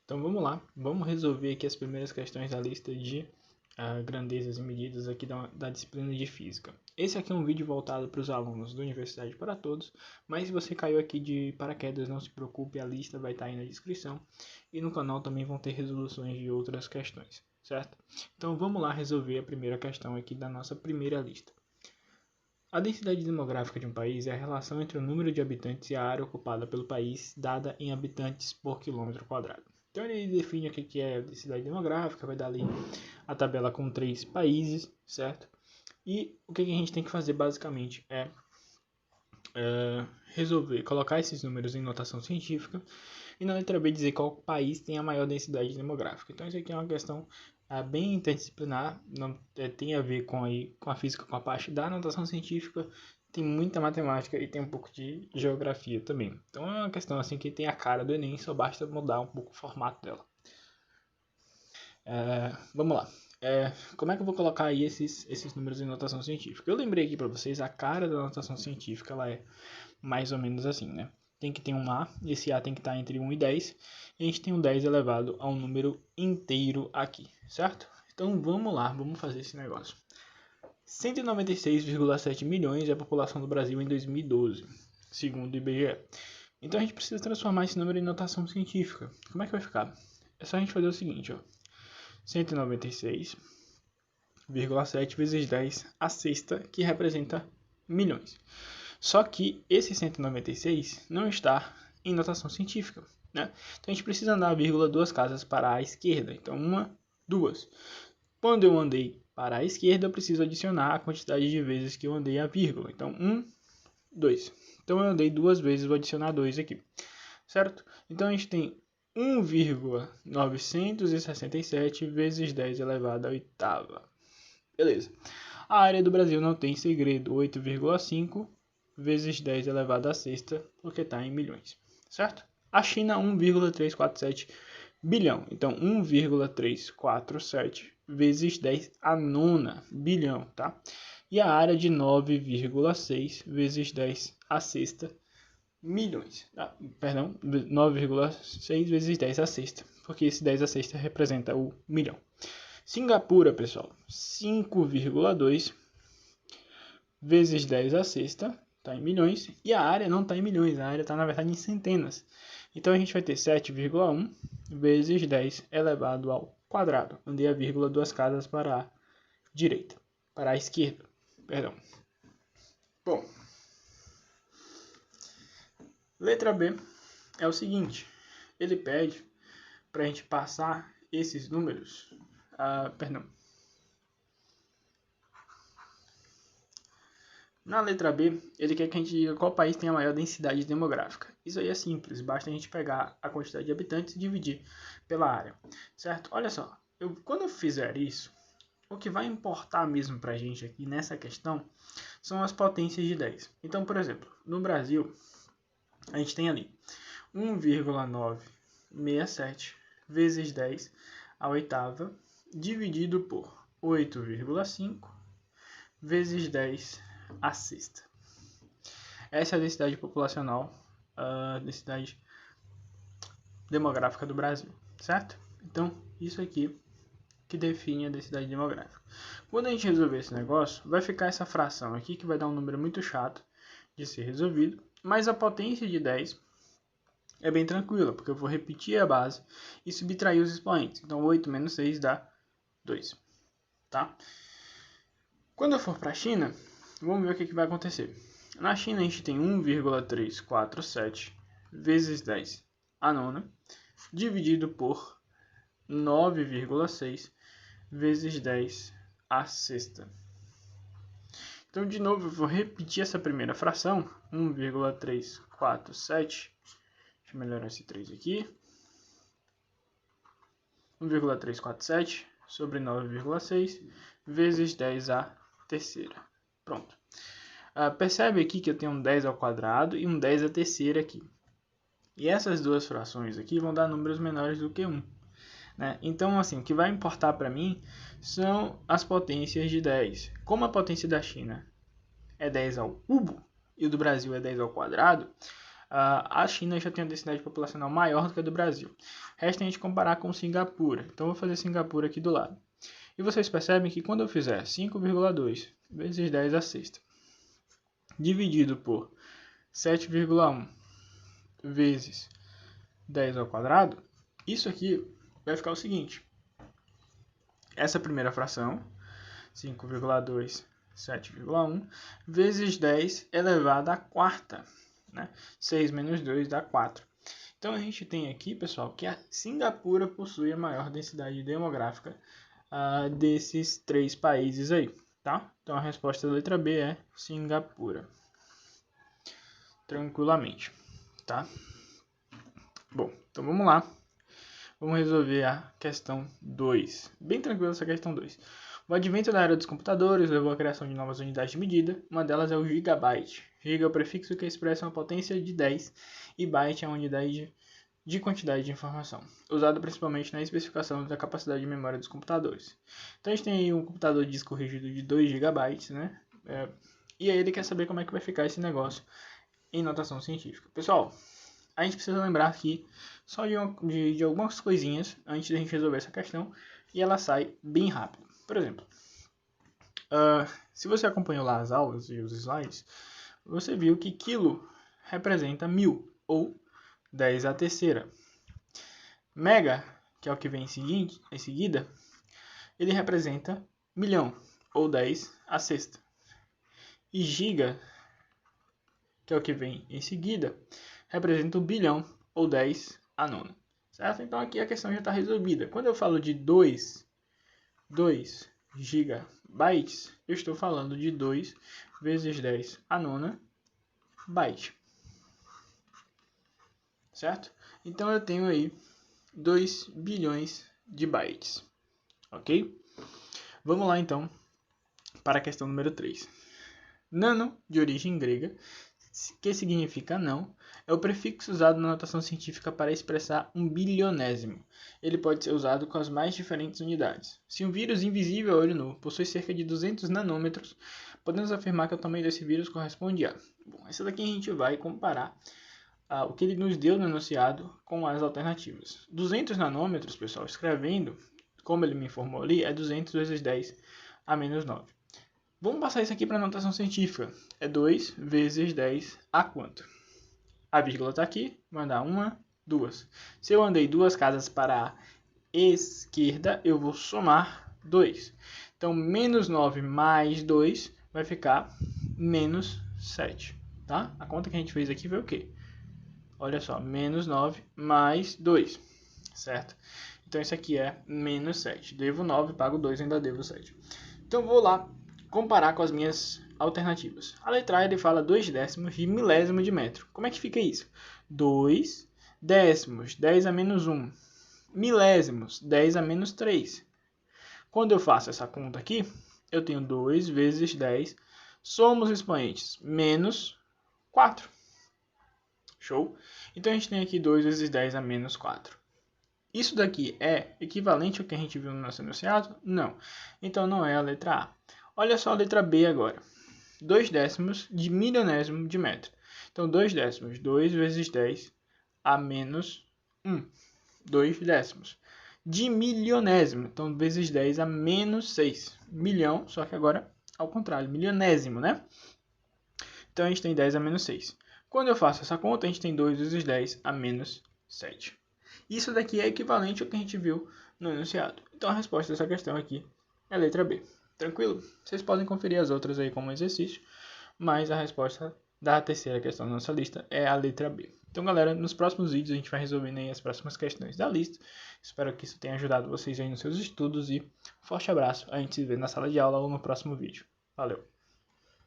Então vamos lá, vamos resolver aqui as primeiras questões da lista de grandezas e medidas aqui da disciplina de física. Esse aqui é um vídeo voltado para os alunos da Universidade para Todos, mas se você caiu aqui de paraquedas, não se preocupe, a lista vai estar aí na descrição e no canal também vão ter resoluções de outras questões, certo? Então vamos lá resolver a primeira questão aqui da nossa primeira lista. A densidade demográfica de um país é a relação entre o número de habitantes e a área ocupada pelo país, dada em habitantes por quilômetro quadrado. Então ele define o que é a densidade demográfica, vai dar ali a tabela com 3 países, certo? E o que a gente tem que fazer basicamente é resolver, colocar esses números em notação científica e na letra B dizer qual país tem a maior densidade demográfica. Então isso aqui é uma questão bem interdisciplinar, não tem a ver com a física, com a parte da notação científica, tem muita matemática e tem um pouco de geografia também. Então é uma questão assim que tem a cara do Enem, só basta mudar um pouco o formato dela. Vamos lá. Como é que eu vou colocar aí esses números em notação científica? Eu lembrei aqui para vocês, a cara da notação científica ela é mais ou menos assim, né? Tem que ter um A, esse A tem que estar entre 1 e 10, e a gente tem um 10 elevado a um número inteiro aqui, certo? Então vamos lá, vamos fazer esse negócio. 196,7 milhões é a população do Brasil em 2012, segundo o IBGE. Então a gente precisa transformar esse número em notação científica. Como é que vai ficar? É só a gente fazer o seguinte, ó. 196,7 vezes 10 a sexta, que representa milhões. Só que esse 196 não está em notação científica, né? Então a gente precisa andar a vírgula 2 casas para a esquerda. Então 1, 2. Quando eu andei para a esquerda, eu preciso adicionar a quantidade de vezes que eu andei a vírgula. Então 1, 2. Então eu andei 2 vezes, vou adicionar 2 aqui, certo? Então a gente tem 1,967 vezes 10 elevado à oitava. Beleza. A área do Brasil não tem segredo, 8,5 vezes 10 elevado à sexta, porque está em milhões, certo? A China, 1,347 bilhão. Então, 1,347 vezes 10 a nona bilhão, tá? E a área de 9,6 vezes 10 a sexta milhões. Perdão, 9,6 vezes 10 a sexta, porque esse 10 a sexta representa o milhão. Singapura, pessoal, 5,2 vezes 10 a sexta, está em milhões, e a área não está em milhões, a área está na verdade em centenas. Então a gente vai ter 7,1 vezes 10 elevado ao quadrado. Andei a vírgula 2 casas para a direita, para a esquerda, perdão. Bom, letra B é o seguinte, ele pede para a gente passar esses números, Na letra B, ele quer que a gente diga qual país tem a maior densidade demográfica. Isso aí é simples, basta a gente pegar a quantidade de habitantes e dividir pela área, certo? Olha só, quando eu fizer isso, o que vai importar mesmo para a gente aqui nessa questão são as potências de 10. Então, por exemplo, no Brasil, a gente tem ali 1,967 vezes 10 a oitava, dividido por 8,5 vezes 10 a sexta. Essa é a densidade populacional, a densidade demográfica do Brasil, certo? Então, isso aqui que define a densidade demográfica. Quando a gente resolver esse negócio, vai ficar essa fração aqui, que vai dar um número muito chato de ser resolvido, mas a potência de 10 é bem tranquila, porque eu vou repetir a base e subtrair os expoentes. Então, 8 menos 6 dá 2, tá? Quando eu for para a China, vamos ver o que vai acontecer. Na China, a gente tem 1,347 vezes 10 a nona, dividido por 9,6 vezes 10 a sexta. Então, de novo, eu vou repetir essa primeira fração, 1,347. Deixa eu melhorar esse 3 aqui. 1,347 sobre 9,6 vezes 10 a terceira. Pronto. Percebe aqui que eu tenho um 10 ao quadrado e um 10 a terceira aqui. E essas duas frações aqui vão dar números menores do que 1. Né? Então, assim, o que vai importar para mim são as potências de 10. Como a potência da China é 10 ao cubo e o do Brasil é 10 ao quadrado, a China já tem uma densidade populacional maior do que a do Brasil. Resta a gente comparar com Singapura. Então, eu vou fazer Singapura aqui do lado. E vocês percebem que quando eu fizer 5,2 vezes 10 à sexta, dividido por 7,1 vezes 10 ao quadrado, isso aqui vai ficar o seguinte. Essa primeira fração, 5,2, 7,1, vezes 10 elevado à quarta. Né? 6 menos 2 dá 4. Então, a gente tem aqui, pessoal, que a Singapura possui a maior densidade demográfica desses 3 países aí. Tá? Então, a resposta da letra B é Singapura. Tranquilamente. Tá? Bom, então vamos lá. Vamos resolver a questão 2. Bem tranquila essa questão 2. O advento da era dos computadores levou à criação de novas unidades de medida. Uma delas é o gigabyte. Giga é o prefixo que expressa uma potência de 10 e byte é a unidade de quantidade de informação, usado principalmente na especificação da capacidade de memória dos computadores. Então a gente tem aí um computador de disco rígido de 2 GB, né? E aí ele quer saber como é que vai ficar esse negócio em notação científica. Pessoal, a gente precisa lembrar aqui só de algumas coisinhas antes de a gente resolver essa questão e ela sai bem rápido. Por exemplo, se você acompanhou lá as aulas e os slides, você viu que quilo representa 1000 ou 10 à terceira. Mega, que é o que vem em seguida, ele representa milhão ou 10 à sexta. E giga, que é o que vem em seguida, representa 1 bilhão ou 10 à nona. Certo? Então aqui a questão já está resolvida. Quando eu falo de 2 gigabytes, eu estou falando de 2 vezes 10 à nona byte. Certo? Então eu tenho aí 2 bilhões de bytes. Ok? Vamos lá então para a questão número 3. Nano, de origem grega, que significa não, é o prefixo usado na notação científica para expressar 1 bilionésimo. Ele pode ser usado com as mais diferentes unidades. Se um vírus invisível a olho nu possui cerca de 200 nanômetros, podemos afirmar que o tamanho desse vírus corresponde a... Bom, essa daqui a gente vai comparar o que ele nos deu no enunciado com as alternativas. 200 nanômetros, pessoal, escrevendo, como ele me informou ali, é 200 vezes 10 a menos 9. Vamos passar isso aqui para a notação científica. É 2 vezes 10 a quanto? A vírgula está aqui, vai dar 1, 2. Se eu andei 2 casas para a esquerda, eu vou somar 2. Então, menos 9 mais 2 vai ficar menos 7. Tá? A conta que a gente fez aqui foi o quê? Olha só, menos 9 mais 2, certo? Então, isso aqui é menos 7. Devo 9, pago 2, ainda devo 7. Então, vou lá comparar com as minhas alternativas. A letra A ele fala 2 décimos de milésimo de metro. Como é que fica isso? 2 décimos, 10 a menos 1. Milésimos, 10 a menos 3. Quando eu faço essa conta aqui, eu tenho 2 vezes 10, somos expoentes, menos 4. Show? Então, a gente tem aqui 2 vezes 10 a menos 4. Isso daqui é equivalente ao que a gente viu no nosso enunciado? Não. Então, não é a letra A. Olha só a letra B agora. 2 décimos de milionésimo de metro. Então, 2 décimos, 2 vezes 10 a menos 1. 2 décimos. De milionésimo, então, vezes 10 a menos 6. Milhão, só que agora ao contrário, milionésimo, né? Então, a gente tem 10 a menos 6. Quando eu faço essa conta, a gente tem 2 vezes 10 a menos 7. Isso daqui é equivalente ao que a gente viu no enunciado. Então, a resposta dessa questão aqui é a letra B. Tranquilo? Vocês podem conferir as outras aí como exercício, mas a resposta da terceira questão da nossa lista é a letra B. Então, galera, nos próximos vídeos a gente vai resolvendo aí as próximas questões da lista. Espero que isso tenha ajudado vocês aí nos seus estudos e forte abraço. A gente se vê na sala de aula ou no próximo vídeo. Valeu!